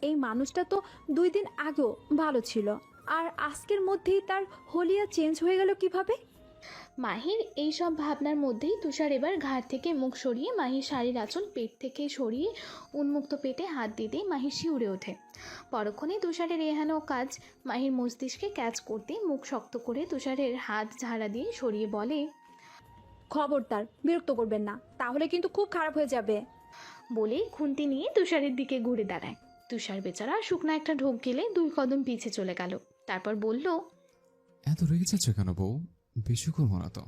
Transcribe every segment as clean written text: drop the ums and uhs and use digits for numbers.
এই মানুষটা তো 2 দিন আগেও ভালো ছিল, আর আজকের মধ্যেই তার হলিয়া চেঞ্জ হয়ে গেল কিভাবে? মাহির এই সব ভাবনার মধ্যেই তুষার এবার ঘাট থেকে মুখ সরিয়ে মাহির শাড়ির আঁচল পেট থেকে সরিয়ে উন্মুক্ত পেটে হাত দিতেই মাহির শিউরে ওঠে। পরক্ষণে তুষারের এহেন কাজ মাহির মস্তিষ্কে ক্যাচ করতে মুখ শক্ত করে তুষারের হাত ঝাড়া দিয়ে সরিয়ে বলে, খবরদার বিরক্ত করবেন না, তাহলে কিন্তু খুব খারাপ হয়ে যাবে। বলেই খুন্তি নিয়ে তুষারের দিকে ঘুরে দাঁড়ায়। তুষার বেচারা শুকনো একটা ঢোক গেলে 2 কদম পিছে চলে গেল। তারপর বলল, এত রেগে যাচ্ছে কেন বউ? বেশি করবো না তো,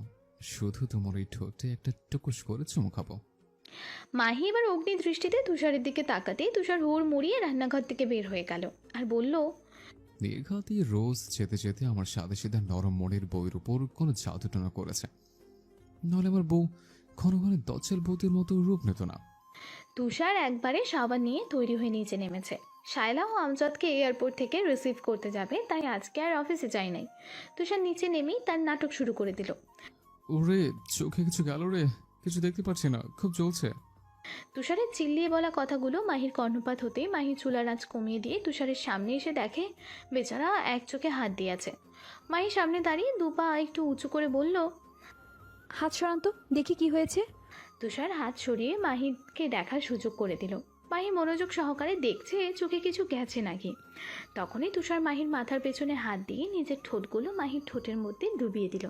শুধু তোমার এই ঠোঁটে একটা টুকুস করে চুমু খাবো। মাহি এবার অগ্নি দৃষ্টিতে তুষারের দিকে তাকাতেই তুষার হুড় মুড়িয়ে রান্নাঘর থেকে বের হয়ে গেল আর বলল, দীর্ঘা দিয়ে রোজ যেতে যেতে আমার সাদা সিধা নরম মনের বউয়ের উপর কোনো জাদুটনা করেছে, নাহলে আমার বউ ঘন ঘন দচেল বউদের মতো রূপ নিত না। তুষার একবারে সাবান নিয়ে তৈরি হয়ে নিচে নেমেছে। শায়লা ও আমজাদকে এয়ারপোর্ট থেকে রিসিভ করতে যাবে, তাই আজকে আর অফিসে যায় নাই। তুষার নিচে নেমেই তার নাটক শুরু করে দিল। ওরে চোখে কিছু গেল রে, কিছু দেখতে পাচ্ছি না, খুব জ্বলছে। তুষারের চিল্লিয়ে বলা কথাগুলো মাহির কর্ণপাত হতেই মাহি চুলার আঁচ কমিয়ে দিয়ে তুষারের সামনে এসে দেখে বেচারা এক চোখে হাত দিয়েছে। মাহি সামনে দাঁড়িয়ে 2 পা একটু উঁচু করে বলল, হাত সরান তো দেখি কি হয়েছে। তুষার হাত সরিয়ে মাহিকে দেখার সুযোগ করে দিল। মাহি মনোযোগ সহকারে দেখছে চোখে কিছু গেছে নাকি। তখনই তুষার মাহির মাথার পেছনে হাত দিয়ে নিজের ঠোঁটগুলো মাহির ঠোঁটের মধ্যে ডুবিয়ে দিল।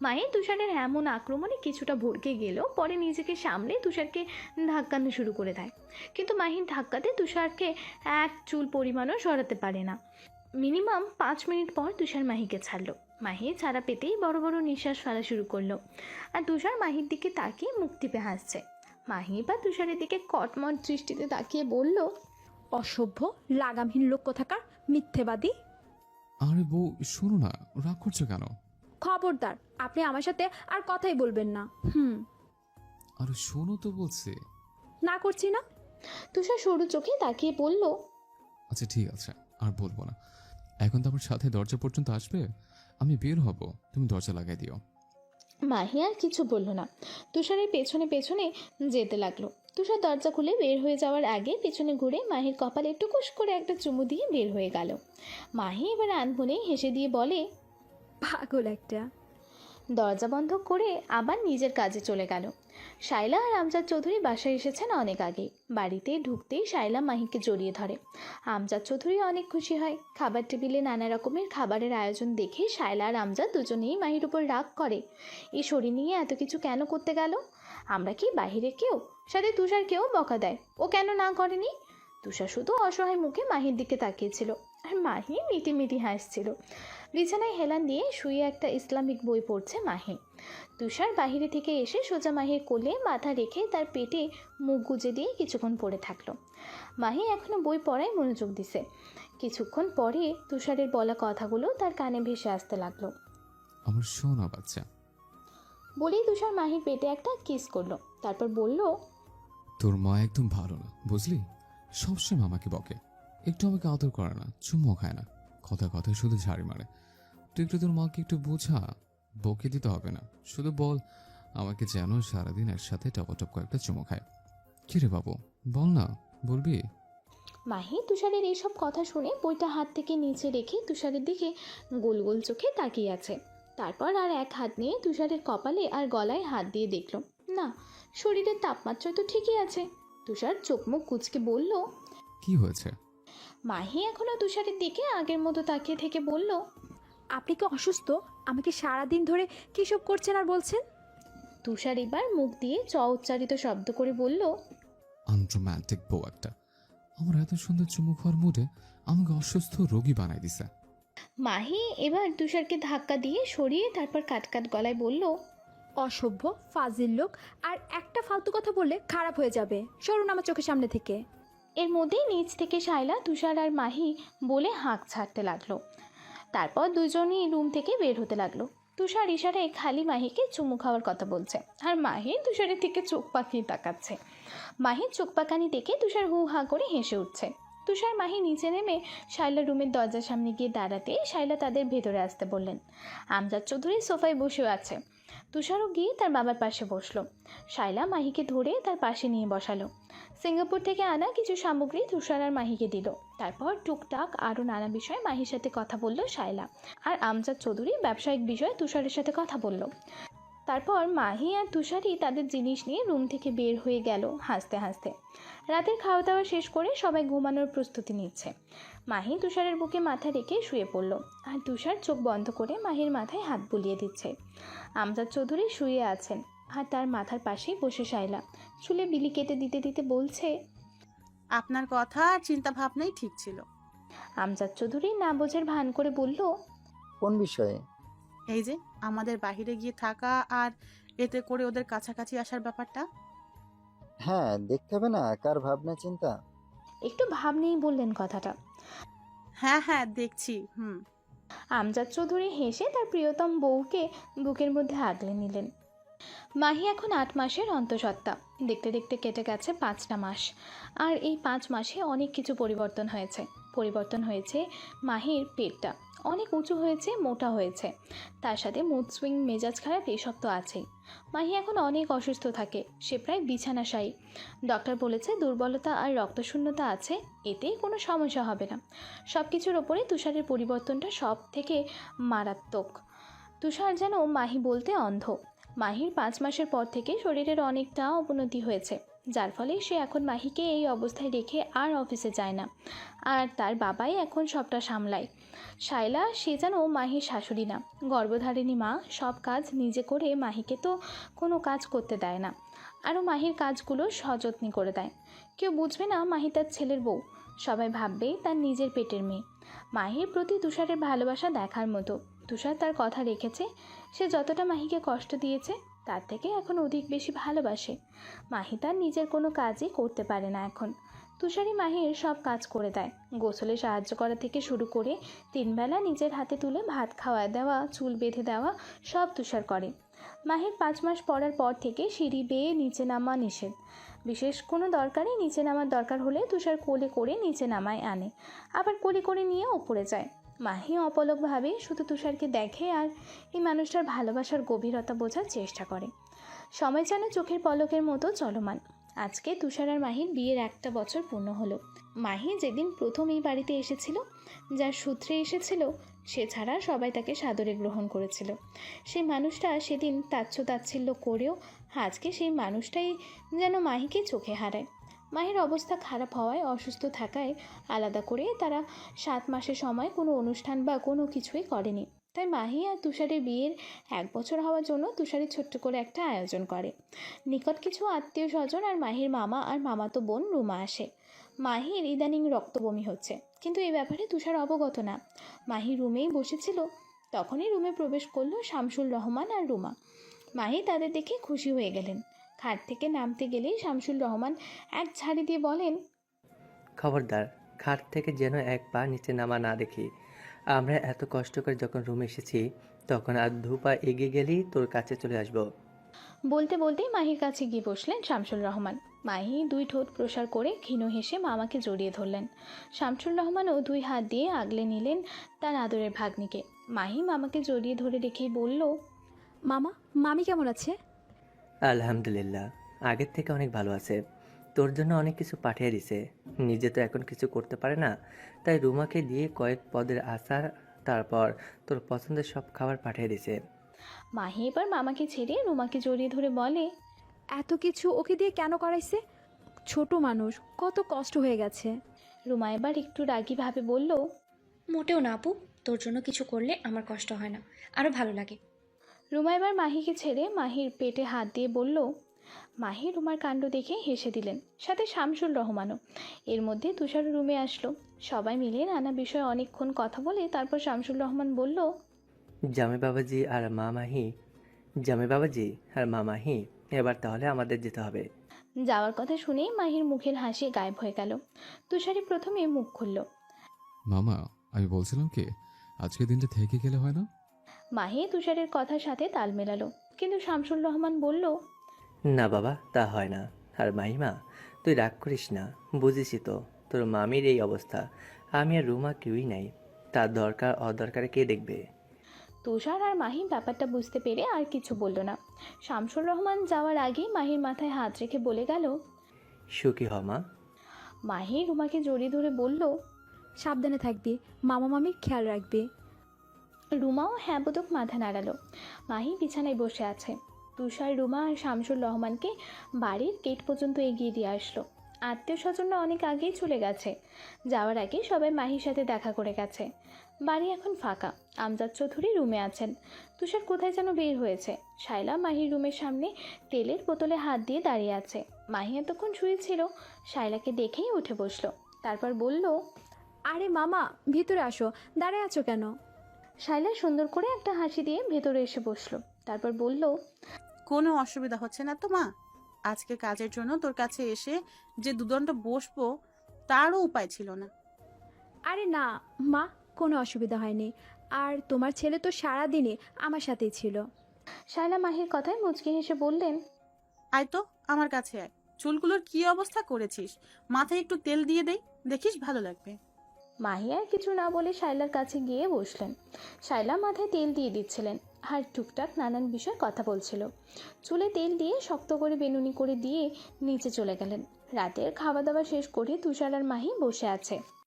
মাহি তুষারের এমন আক্রমণে কিছুটা ভড়কে গেল, পরে নিজেকে সামলে তুষারকে ধাক্কানো শুরু করে দেয়। কিন্তু মাহির ধাক্কাতে তুষারকে এক চুল পরিমাণও সরাতে পারে না। মিনিমাম 5 মিনিট পর তুষার মাহিকে ছাড়লো। মাহি ছাড়া পেতেই বড় বড় নিঃশ্বাস ফেলা শুরু করলো, আর তুষার মাহির দিকে তাকিয়ে মুখ টিপে হাসছে। মাহি বা তুষারের দিকে কটমট দৃষ্টিতে তাকিয়ে বলল, অসভ্য লাগামহীন লোক কোথাকার, মিথ্যেবাদী। আরে বউ শোনো না, রাগ করছো কেন? খবরদার, আপনি আমার সাথে আর কথাই বলবেন না। আরে শোনো তো বলছি। না করছি না। তুষার সরু চোখে তাকিয়ে বলল, আচ্ছা ঠিক আছে, আর বলবো না। এখন তো আমার সাথে দরজা পর্যন্ত আসবে, আমি বের হব, তুমি দরজা লাগাই দিও। মাহি আর কিছু বলল না, তুষারের পেছনে পেছনে যেতে লাগলো। তুষার দরজা খুলে বের হয়ে যাওয়ার আগে পেছনে ঘুরে মাহির কপালে টুকুস করে একটা চুমু দিয়ে বের হয়ে গেল। মাহি এবার আনমনে হেসে দিয়ে বলে, পাগল একটা। দরজা বন্ধ করে আবার নিজের কাজে চলে গেল। শায়লা আর আমজাদ চৌধুরী বাসায় এসেছেন অনেক আগে। বাড়িতে ঢুকতেই শায়লা মাহিকে জড়িয়ে ধরে। আমজাদ চৌধুরী অনেক খুশি হয়। খাবার টেবিলে নানা রকমের খাবারের আয়োজন দেখে শায়লা আর আমজাদ দুজনেই মাহির উপর রাগ করে। এই শরীর নিয়ে এত কিছু কেন করতে গেল? আমরা কি বাহিরে কেউ? সাথে তুষারকেও বকা দেয়, ও কেন না করেনি? তুষার শুধু অসহায় মুখে মাহির দিকে তাকিয়েছিল, আর মাহি মিটিমিটি হাসছিল। বিছানায় হেলান দিয়ে শুয়ে একটা ইসলামিক বই পড়ছে মাহি। তুষার বাহিরে থেকে এসে সোজা মাহির কোলে মাথা রেখে তার পেটে মুখ গুজে দিয়ে কিছুক্ষণ পড়ে থাকলো। মাহি এখনো বই পড়ায় মনোযোগ দিছে। কিছুক্ষণ পরে তুষারের বলা কথাগুলো তার কানে ভেসে আসতে লাগলো। আমার সোনা বাচ্চা। বলেই তুষার মাহির পেটে একটা কিস করলো, তারপর বলল, তোর মা একদম ভালো না বুঝলি, সবসময় আমাকে বকে, একটু আমাকে আদর করে না, চুমো খায় না, কথা কথায় শুধু ঝাড়ি মারে। তুই একটু তোর মাকে একটু বোঝা, বকে দিতে হবে না, শুধু বল আমাকে যেন সারাদিন একসাথে টপ কয়েকটা চুমো খায়। কি রে বাবু, বল না, বলবি? মাহি তুষারের এইসব কথা শুনে বইটা হাত থেকে নিচে রেখে তুষারের দিকে গোল গোল চোখে তাকিয়ে আছে। তারপর আর এক হাত নিয়ে তুষারের কপালে আর গলায় হাত দিয়ে দেখল, না, শরীরের তাপমাত্রা তো ঠিকই আছে। তুষার চোখ মুখ কুঁচকে বলল, কি হয়েছে? মাহি এখনো তুষারের দিকে আগের মতো তাকিয়ে থেকে বলল, আপনি কি অসুস্থ? আমাকে সারাদিন ধরে কী সব করছেন আর বলছেন? তুষার এবার মুখ দিয়ে চ উচ্চারিত শব্দ করে বলল, আনরোম্যান্টিক বউ একটা, আমার এত সুন্দর চুমু খাওয়ার মুডে আমাকে অসুস্থ রোগী বানাই দিছে। মাহি এবার তুষারকে ধাক্কা দিয়ে সরিয়ে তারপর কাটকাট গলায় বলল, অসভ্য ফাজিল লোক, আর একটা ফালতু কথা বললে খারাপ হয়ে যাবে, সরুন আমার চোখের সামনে থেকে। এর মধ্যেই নিচ থেকে শায়লা তুষার আর মাহি বলে হাঁক ছাড়তে লাগলো। তারপর দুজনই রুম থেকে বের হতে লাগলো। তুষার ইশারায় খালি মাহিকে চুমু খাওয়ার কথা বলছে, আর মাহি তুষারের দিকে চোখ পাকিয়ে তাকাচ্ছে। মাহির চোখ পাকানি দেখে তুষার হু হা করে হেসে উঠছে। তুষার মাহি নিচে নেমে শায়লা রুমের দরজার সামনে গিয়ে দাঁড়াতে শায়লা তাদের ভেতরে আসতে বললেন। আমজাদ চৌধুরী সোফায় বসে আছে। তুষারও গিয়ে তার বাবার পাশে বসলো। শায়লা মাহিকে ধরে তার পাশে নিয়ে বসালো। সিঙ্গাপুর থেকে আনা কিছু সামগ্রী তুষার আর মাহিকে দিল। তারপর টুকটাক আরও নানা বিষয়ে মাহির সাথে কথা বলল শায়লা। আর আমজাদ চৌধুরী ব্যবসায়িক বিষয়ে তুষারের সাথে কথা বলল। তারপর মাহি আর তুষারই তাদের জিনিস নিয়ে রুম থেকে বের হয়ে গেল হাসতে হাসতে। রাতের খাওয়া দাওয়া শেষ করে সবাই ঘুমানোর প্রস্তুতি নিচ্ছে। মাহি তুষারের বুকে মাথা রেখে শুয়ে পড়ল, আর তুষার চোখ বন্ধ করে মাহির মাথায় হাত বুলিয়ে দিচ্ছে। আমজাদ চৌধুরী শুয়ে আছেন, আর তার মাথার পাশেই বসে শায়লা চুলে বিলি কেটে দিতে দিতে বলছে, আপনার কথা আর চিন্তা ভাবনাই ঠিক ছিল। আমজাদ চৌধুরী না বোঝার ভান করে বলল, কোন বিষয়ে? এই যে আমাদের বাইরে গিয়ে থাকা আর এতে করে ওদের কাছাকাছি আসার ব্যাপারটা। হ্যাঁ, দেখতে হবে না কার ভাবনা চিন্তা। একটু ভাব নিয়েই বললেন কথাটা। হ্যাঁ হ্যাঁ দেখছি। আমজাদ চৌধুরী হেসে তার প্রিয়তম বউকে বুকের মধ্যে আগলে নিলেন। মাহি এখন 8 মাসের অন্তঃসত্ত্বা। দেখতে দেখতে কেটে গেছে 5টা মাস। আর এই 5 মাসে অনেক কিছু পরিবর্তন হয়েছে। মাহির পেটটা অনেক উঁচু হয়েছে, মোটা হয়েছে। তার সাথে মুড সুইং, মেজাজ খারাপ এসব তো আছেই। মাহি এখন অনেক অসুস্থ থাকে, সে প্রায় বিছানাশায়ী। ডক্টর বলেছে দুর্বলতা আর রক্তশূন্যতা আছে, এতেই কোনো সমস্যা হবে না। সব কিছুর ওপরে তুষারের পরিবর্তনটা সব থেকে মারাত্মক। তুষার যেন মাহি বলতে অন্ধ। মাহির 5 মাসের পর থেকে শরীরের অনেকটা অবনতি হয়েছে, যার ফলে সে এখন মাহিকে এই অবস্থায় রেখে আর অফিসে যায় না। আর তার বাবাই এখন সবটা সামলায়। শায়লা সে যেন মাহির শাশুড়ি না, গর্ভধারিণী মা। সব কাজ নিজে করে মাহিকে তো কোনো কাজ করতে দেয় না, আরও মাহির কাজগুলো সযত্নে করে দেয়। কেউ বুঝবে না মাহি তার ছেলের বউ, সবাই ভাববে তার নিজের পেটের মেয়ে। মাহির প্রতি তুষারের ভালোবাসা দেখার মতো। তুষার তার কথা রেখেছে, সে যতটা মাহিকে কষ্ট দিয়েছে তার থেকে এখন অধিক বেশি ভালোবাসে। মাহি তার নিজের কোনো কাজই করতে পারে না এখন। তুষারই মাহির সব কাজ করে দেয়, গোসলে সাহায্য করা থেকে শুরু করে 3 বেলা নিজের হাতে তুলে ভাত খাওয়া দেওয়া, চুল বেঁধে দেওয়া, সব তুষার করে। মাহির 5 মাস পড়ার পর থেকে সিঁড়ি বেয়ে নিচে নামা নিষেধ। বিশেষ কোনো দরকারে নিচে নামার দরকার হলে তুষার কোলে করে নিচে নামায় আনে, আবার কোলে করে নিয়ে ওপরে যায়। মাহি অপলকভাবে শুধু তুষারকে দেখে আর এই মানুষটার ভালোবাসার গভীরতা বোঝার চেষ্টা করে। সময় যেন চোখের পলকের মতো চলমান। আজকে তুষার আর মাহির বিয়ের 1টা বছর পূর্ণ হলো। মাহি যেদিন প্রথম এই বাড়িতে এসেছিল, যার সূত্রে এসেছিল, সে ছাড়া সবাই তাকে সাদরে গ্রহণ করেছিল। সেই মানুষটা সেদিন তাচ্ছিল্য করেও আজকে সেই মানুষটাই যেন মাহিকে চোখে হারায়। মাহির অবস্থা খারাপ হওয়ায়, অসুস্থ থাকায় আলাদা করে তারা 7 মাসের সময় কোনো অনুষ্ঠান বা কোনো কিছুই করেনি। তাই মাহি আর তুষারের বিয়ের 1 বছর হওয়ার জন্য তুষারের ছোট্ট করে একটা আয়োজন করে। নিকট কিছু আত্মীয় স্বজন আর মাহির মামা আর মামাতো বোন রুমা আসে। মাহির ইদানিং রক্তবমি হচ্ছে, কিন্তু এই ব্যাপারে তুষার অবগত না। মাহি রুমেই বসেছিল, তখনই রুমে প্রবেশ করলো শামসুল রহমান আর রুমা। মাহি তাদের দেখে খুশি হয়ে গেলেন। খাট থেকে নামতে গেলেই শামসুল রহমান এক ঝাড়ি দিয়ে বলেন, খবরদার, খাট থেকে যেন এক পা নিচে নামা না দেখি। আমরা এত কষ্ট করে যখন রুমে এসেছি, তখন আর 2 পা এগিয়ে গেলেই তোর কাছে চলে আসবো। বলতে বলতেই মাহির কাছে গিয়ে বসলেন শামসুল রহমান। মাহি 2 ঠোঁট প্রসার করে ক্ষীণ হেসে মামাকে জড়িয়ে ধরলেন। শামসুল রহমানও 2 হাত দিয়ে আগলে নিলেন তার আদরের ভাগ্নিকে। মাহি মামাকে জড়িয়ে ধরে রেখেই বলল, মামা, মামি কেমন আছে? আলহামদুলিল্লাহ, আগের থেকে অনেক ভালো আছে। তোর জন্য অনেক কিছু পাঠিয়ে দিছে। নিজে তো এখন কিছু করতে পারে না, তাই রুমাকে দিয়ে কয়েক পদের আচার, তারপর তোর পছন্দের সব খাবার পাঠিয়ে দিছে। মাহি এবার মামাকে ছেড়ে রুমাকে জড়িয়ে ধরে বলে, এত কিছু ওকে দিয়ে কেন করাইছে? ছোট মানুষ, কত কষ্ট হয়ে গেছে। রুমা এবার একটু রাগীভাবে বলল, মোটেও না আপু, তোর জন্য কিছু করলে আমার কষ্ট হয় না, আরও ভালো লাগে। রুমা এবার মাহিকে ছেড়ে মাহির পেটে হাত দিয়ে বলল। মাহি রুমার কাণ্ড দেখে হেসে দিলেন, সাথে শামসুল রহমানও। এর মধ্যে তুষার রুমে আসলো। সবাই মিলে নানা বিষয়ে অনেকক্ষণ কথা বলে তারপর শামসুল রহমান বলল, জামে বাবাজি আর মা মাহি, এবার তাহলে আমাদের যেতে হবে। যাওয়ার কথা শুনেই মাহির মুখের হাসি গায়েব হয়ে গেল। তুষারই প্রথমে মুখ খুলল। মামা, আমি বলছিলাম কি, আজকে দিনটা থেকে গেলে হয় না? মাহি তুষারের কথার সাথে তাল মেলালো, কিন্তু শামসুল রহমান বলল, না বাবা, তা হয় না। আর মাহিমা, তুই রাগ করিস না, বুঝিসই তো তোর মামির এই অবস্থা। আমি আর রুমা কেউই নাই, তার দরকার অদরকারে কে দেখবে? তুষার আর মাহি ব্যাপারটা বুঝতে পেরে আর কিছু বলল না। শামসুর রহমান যাওয়ার আগেই মাহির মাথায় হাত রেখে বলে গেল। সুখী হ মা। মাহি রুমাকে জড়িয়ে ধরে বলল। সাবধানে থাকবি, মামা মামির খেয়াল রাখবি। রুমাও হ্যাঁ বোধক মাথা নাড়ালো। মাহি বিছানায় বসে আছে। তুষার, রুমা আর শামসুর রহমানকে বাড়ির গেট পর্যন্ত এগিয়ে দিয়ে আসলো। আত্মীয় স্বজনরা অনেক আগেই চলে গেছে। যাওয়ার আগে সবাই মাহির সাথে দেখা করে গেছে। বাড়ি এখন ফাঁকা। আমজাদ চৌধুরী রুমে আছেন। তুষার কোথায় যেন বের হয়েছে। শায়লা মাহির রুমের সামনে তেলের বোতলে হাত দিয়ে দাঁড়িয়ে আছে। মাহি এতক্ষণ শুয়েছিল, শায়লাকে দেখেই উঠে বসলো। তারপর বলল। আরে মামা, ভিতরে আসো, দাঁড়ায় আছো কেন? শায়লা সুন্দর করে একটা হাসি দিয়ে ভেতরে এসে বসলো। তারপর বলল। কোনো অসুবিধা হচ্ছে না তো মা? আজকে কাজের জন্য তোর কাছে এসে যে দুদণ্ড বসবো তারও উপায় ছিল না। আরে না মা, কোনো অসুবিধা হয়নি। আর তোমার ছেলে তো সারাদিনই আমার সাথেই ছিল। শায়লা মাহির কথায় মুচকি হেসে বললেন। আয় তো আমার কাছে আয়। চুলগুলোর কি অবস্থা করেছিস? মাথায় একটু তেল দিয়ে দেই, দেখিস ভালো লাগবে। মাহি আর কিছু না বলে শায়লার কাছে গিয়ে বসলেন। শায়লা মাথায় তেল দিয়ে দিচ্ছিলেন আর টুকটাক নানান বিষয় কথা বলছিল। চুলে তেল দিয়ে শক্ত করে বেনুনি করে দিয়ে নিচে চলে গেলেন। রাতের খাওয়া দাওয়া শেষ করে তুষার আর মাহি বসে আছে।